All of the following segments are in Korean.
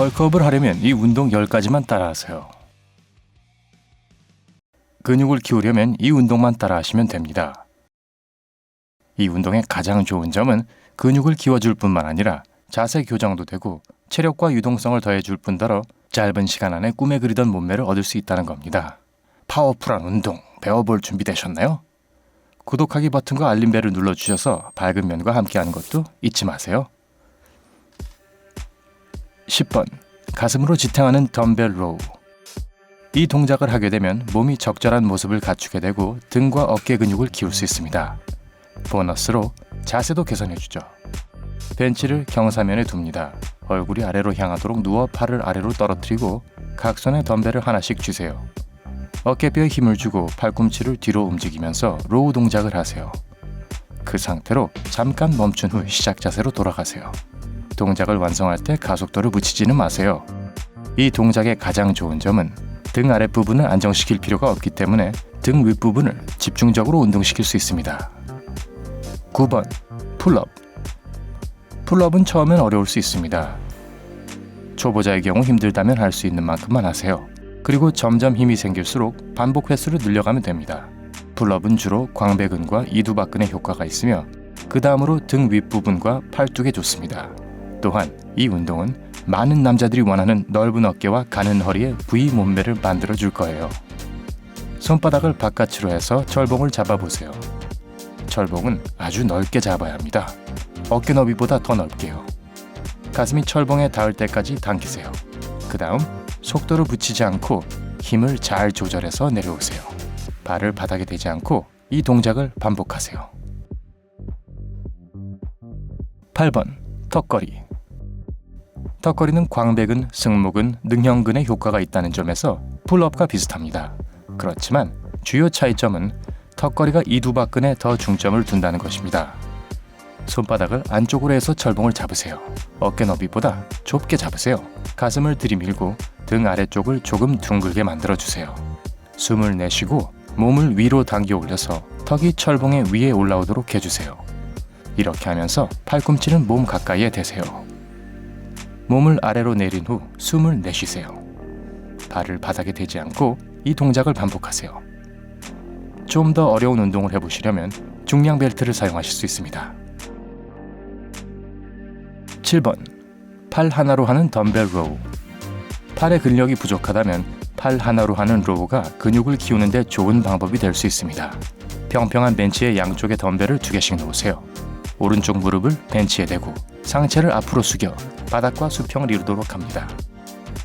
벌크업을 하려면 이 운동 10가지만 따라하세요. 근육을 키우려면 이 운동만 따라하시면 됩니다. 이 운동의 가장 좋은 점은 근육을 키워줄 뿐만 아니라 자세 교정도 되고 체력과 유동성을 더해줄 뿐더러 짧은 시간 안에 꿈에 그리던 몸매를 얻을 수 있다는 겁니다. 파워풀한 운동 배워볼 준비 되셨나요? 구독하기 버튼과 알림벨을 눌러주셔서 밝은 면과 함께하는 것도 잊지 마세요. 10번. 가슴으로 지탱하는 덤벨 로우. 이 동작을 하게 되면 몸이 적절한 모습을 갖추게 되고 등과 어깨 근육을 키울 수 있습니다. 보너스로 자세도 개선해주죠. 벤치를 경사면에 둡니다. 얼굴이 아래로 향하도록 누워 팔을 아래로 떨어뜨리고 각손에 덤벨을 하나씩 쥐세요. 어깨뼈에 힘을 주고 팔꿈치를 뒤로 움직이면서 로우 동작을 하세요. 그 상태로 잠깐 멈춘 후 시작 자세로 돌아가세요. 동작을 완성할 때 가속도를 붙이지는 마세요. 이 동작의 가장 좋은 점은 등 아랫부분을 안정시킬 필요가 없기 때문에 등 윗부분을 집중적으로 운동시킬 수 있습니다. 9번. 풀업. 풀업은 처음엔 어려울 수 있습니다. 초보자의 경우 힘들다면 할 수 있는 만큼만 하세요. 그리고 점점 힘이 생길수록 반복 횟수를 늘려가면 됩니다. 풀업은 주로 광배근과 이두박근에 효과가 있으며 그 다음으로 등 윗부분과 팔뚝에 좋습니다. 또한 이 운동은 많은 남자들이 원하는 넓은 어깨와 가는 허리의 V 몸매를 만들어줄 거예요. 손바닥을 바깥으로 해서 철봉을 잡아보세요. 철봉은 아주 넓게 잡아야 합니다. 어깨 너비보다 더 넓게요. 가슴이 철봉에 닿을 때까지 당기세요. 그 다음 속도를 붙이지 않고 힘을 잘 조절해서 내려오세요. 발을 바닥에 대지 않고 이 동작을 반복하세요. 8번. 턱걸이. 턱걸이는 광배근, 승모근, 능형근에 효과가 있다는 점에서 풀업과 비슷합니다. 그렇지만 주요 차이점은 턱걸이가 이두박근에 더 중점을 둔다는 것입니다. 손바닥을 안쪽으로 해서 철봉을 잡으세요. 어깨 너비보다 좁게 잡으세요. 가슴을 들이밀고 등 아래쪽을 조금 둥글게 만들어주세요. 숨을 내쉬고 몸을 위로 당겨 올려서 턱이 철봉의 위에 올라오도록 해주세요. 이렇게 하면서 팔꿈치는 몸 가까이에 대세요. 몸을 아래로 내린 후 숨을 내쉬세요. 발을 바닥에 대지 않고 이 동작을 반복하세요. 좀 더 어려운 운동을 해보시려면 중량 벨트를 사용하실 수 있습니다. 7번. 팔 하나로 하는 덤벨 로우. 팔의 근력이 부족하다면 팔 하나로 하는 로우가 근육을 키우는 데 좋은 방법이 될 수 있습니다. 평평한 벤치에 양쪽에 덤벨을 2개씩 놓으세요. 오른쪽 무릎을 벤치에 대고 상체를 앞으로 숙여 바닥과 수평을 이루도록 합니다.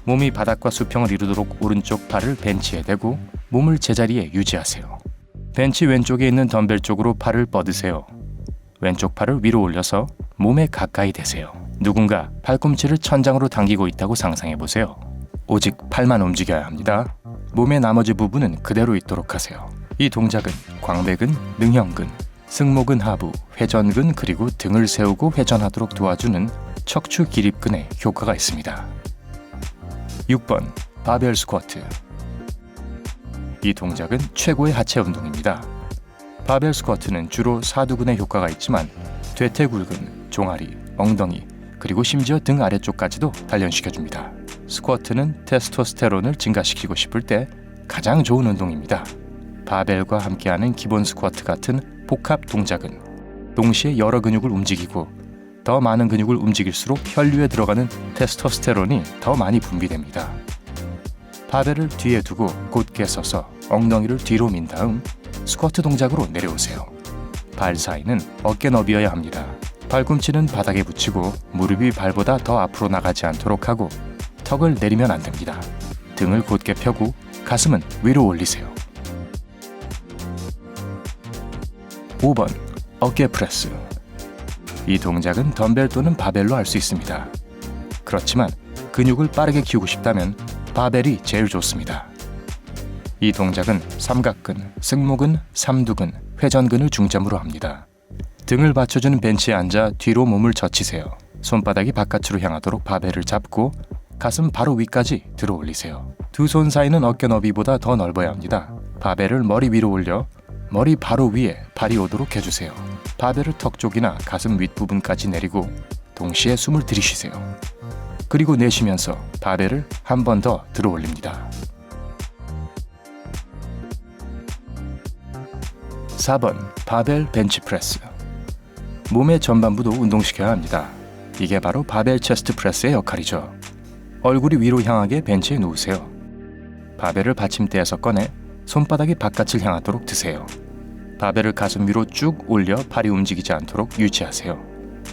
몸이 바닥과 수평을 이루도록 오른쪽 팔을 벤치에 대고 몸을 제자리에 유지하세요. 벤치 왼쪽에 있는 덤벨 쪽으로 팔을 뻗으세요. 왼쪽 팔을 위로 올려서 몸에 가까이 대세요. 누군가 팔꿈치를 천장으로 당기고 있다고 상상해보세요. 오직 팔만 움직여야 합니다. 몸의 나머지 부분은 그대로 있도록 하세요. 이 동작은 광배근, 능형근, 승모근 하부, 회전근 그리고 등을 세우고 회전하도록 도와주는 척추 기립근에 효과가 있습니다. 6번. 바벨 스쿼트. 이 동작은 최고의 하체 운동입니다. 바벨 스쿼트는 주로 사두근에 효과가 있지만 대퇴굴근, 종아리, 엉덩이 그리고 심지어 등 아래쪽까지도 단련시켜줍니다. 스쿼트는 테스토스테론을 증가시키고 싶을 때 가장 좋은 운동입니다. 바벨과 함께하는 기본 스쿼트 같은 복합 동작은 동시에 여러 근육을 움직이고 더 많은 근육을 움직일수록 혈류에 들어가는 테스토스테론이 더 많이 분비됩니다. 바벨을 뒤에 두고 곧게 서서 엉덩이를 뒤로 민 다음 스쿼트 동작으로 내려오세요. 발 사이는 어깨 너비여야 합니다. 발꿈치는 바닥에 붙이고 무릎이 발보다 더 앞으로 나가지 않도록 하고 턱을 내리면 안 됩니다. 등을 곧게 펴고 가슴은 위로 올리세요. 5번. 어깨 프레스. 이 동작은 덤벨 또는 바벨로 할 수 있습니다. 그렇지만 근육을 빠르게 키우고 싶다면 바벨이 제일 좋습니다. 이 동작은 삼각근, 승모근, 삼두근, 회전근을 중점으로 합니다. 등을 받쳐주는 벤치에 앉아 뒤로 몸을 젖히세요. 손바닥이 바깥으로 향하도록 바벨을 잡고 가슴 바로 위까지 들어 올리세요. 두 손 사이는 어깨 너비보다 더 넓어야 합니다. 바벨을 머리 위로 올려 머리 바로 위에 발이 오도록 해주세요. 바벨을 턱 쪽이나 가슴 윗부분까지 내리고 동시에 숨을 들이쉬세요. 그리고 내쉬면서 바벨을 한 번 더 들어 올립니다. 4번 바벨 벤치프레스. 몸의 전반부도 운동시켜야 합니다. 이게 바로 바벨 체스트 프레스의 역할이죠. 얼굴이 위로 향하게 벤치에 누우세요. 바벨을 받침대에서 꺼내 손바닥이 바깥을 향하도록 드세요. 바벨을 가슴 위로 쭉 올려 팔이 움직이지 않도록 유지하세요.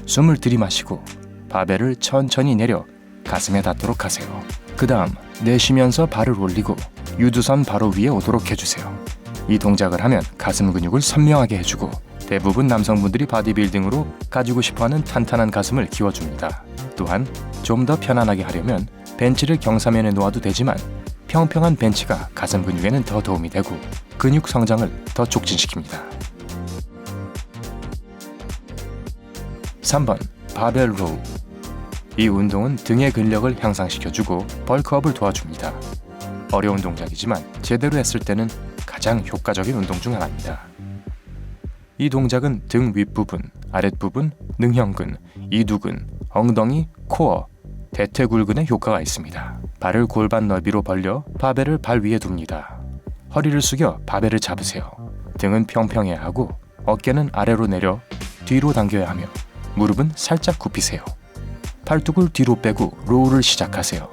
숨을 들이마시고 바벨을 천천히 내려 가슴에 닿도록 하세요. 그 다음 내쉬면서 발을 올리고 유두선 바로 위에 오도록 해주세요. 이 동작을 하면 가슴 근육을 선명하게 해주고 대부분 남성분들이 바디빌딩으로 가지고 싶어하는 탄탄한 가슴을 키워줍니다. 또한 좀 더 편안하게 하려면 벤치를 경사면에 놓아도 되지만 평평한 벤치가 가슴 근육에는 더 도움이 되고 근육 성장을 더 촉진시킵니다. 3번 바벨 로우. 이 운동은 등의 근력을 향상시켜주고 벌크업을 도와줍니다. 어려운 동작이지만 제대로 했을 때는 가장 효과적인 운동 중 하나입니다. 이 동작은 등 윗부분, 아랫부분, 능형근, 이두근, 엉덩이, 코어, 대퇴굴근에 효과가 있습니다. 발을 골반 너비로 벌려 바벨을 발 위에 둡니다. 허리를 숙여 바벨을 잡으세요. 등은 평평해야 하고 어깨는 아래로 내려 뒤로 당겨야 하며 무릎은 살짝 굽히세요. 팔뚝을 뒤로 빼고 로우를 시작하세요.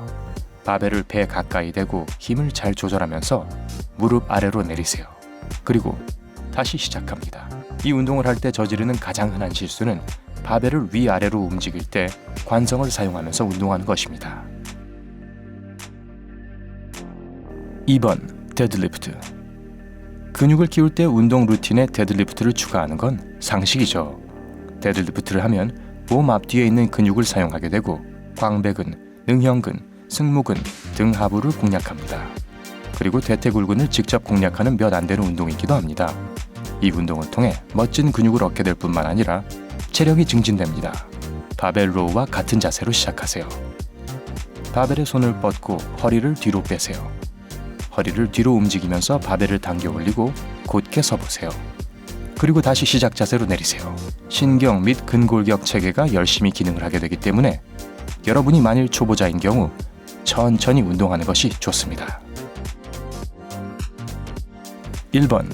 바벨을 배 가까이 대고 힘을 잘 조절하면서 무릎 아래로 내리세요. 그리고 다시 시작합니다. 이 운동을 할 때 저지르는 가장 흔한 실수는 바벨을 위아래로 움직일 때 관성을 사용하면서 운동하는 것입니다. 2번 데드리프트. 근육을 키울 때 운동 루틴에 데드리프트를 추가하는 건 상식이죠. 데드리프트를 하면 몸 앞뒤에 있는 근육을 사용하게 되고 광배근, 능형근, 승모근 등 하부를 공략합니다. 그리고 대퇴굴근을 직접 공략하는 몇 안 되는 운동이기도 합니다. 이 운동을 통해 멋진 근육을 얻게 될 뿐만 아니라 체력이 증진됩니다. 바벨 로우와 같은 자세로 시작하세요. 바벨에 손을 뻗고 허리를 뒤로 빼세요. 허리를 뒤로 움직이면서 바벨을 당겨 올리고 곧게 서보세요. 그리고 다시 시작 자세로 내리세요. 신경 및 근골격 체계가 열심히 기능을 하게 되기 때문에 여러분이 만일 초보자인 경우 천천히 운동하는 것이 좋습니다. 1번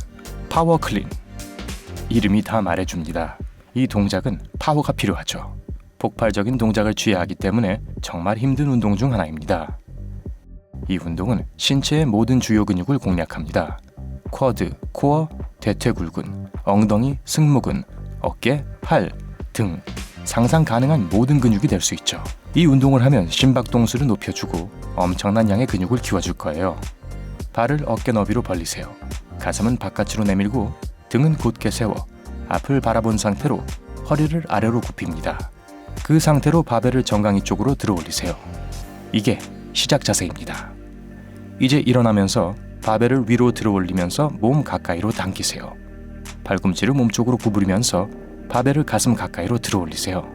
파워 클린. 이름이 다 말해줍니다. 이 동작은 파워가 필요하죠. 폭발적인 동작을 취해야 하기 때문에 정말 힘든 운동 중 하나입니다. 이 운동은 신체의 모든 주요 근육을 공략합니다. 쿼드, 코어, 대퇴굴근, 엉덩이, 승모근, 어깨, 팔, 등 상상 가능한 모든 근육이 될 수 있죠. 이 운동을 하면 심박동수를 높여주고 엄청난 양의 근육을 키워줄 거예요. 발을 어깨 너비로 벌리세요. 가슴은 바깥으로 내밀고 등은 곧게 세워 앞을 바라본 상태로 허리를 아래로 굽힙니다. 그 상태로 바벨을 정강이 쪽으로 들어 올리세요. 이게 시작 자세입니다. 이제 일어나면서 바벨을 위로 들어 올리면서 몸 가까이로 당기세요. 팔꿈치를 몸쪽으로 구부리면서 바벨을 가슴 가까이로 들어 올리세요.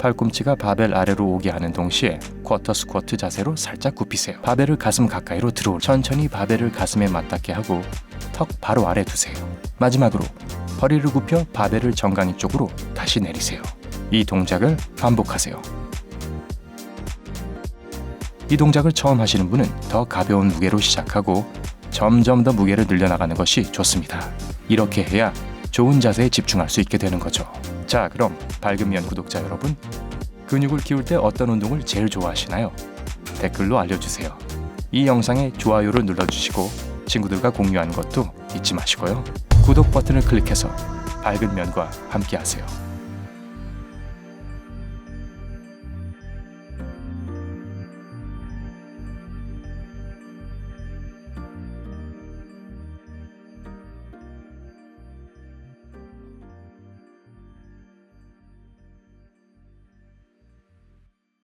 팔꿈치가 바벨 아래로 오게 하는 동시에 쿼터 스쿼트 자세로 살짝 굽히세요. 바벨을 가슴 가까이로 들어 천천히 바벨을 가슴에 맞닿게 하고 턱 바로 아래 두세요. 마지막으로 허리를 굽혀 바벨을 정강이 쪽으로 다시 내리세요. 이 동작을 반복하세요. 이 동작을 처음 하시는 분은 더 가벼운 무게로 시작하고 점점 더 무게를 늘려나가는 것이 좋습니다. 이렇게 해야 좋은 자세에 집중할 수 있게 되는 거죠. 자, 그럼 밝은면 구독자 여러분, 근육을 키울 때 어떤 운동을 제일 좋아하시나요? 댓글로 알려주세요. 이 영상에 좋아요를 눌러주시고 친구들과 공유하는 것도 잊지 마시고요. 구독 버튼을 클릭해서 밝은 면과 함께하세요.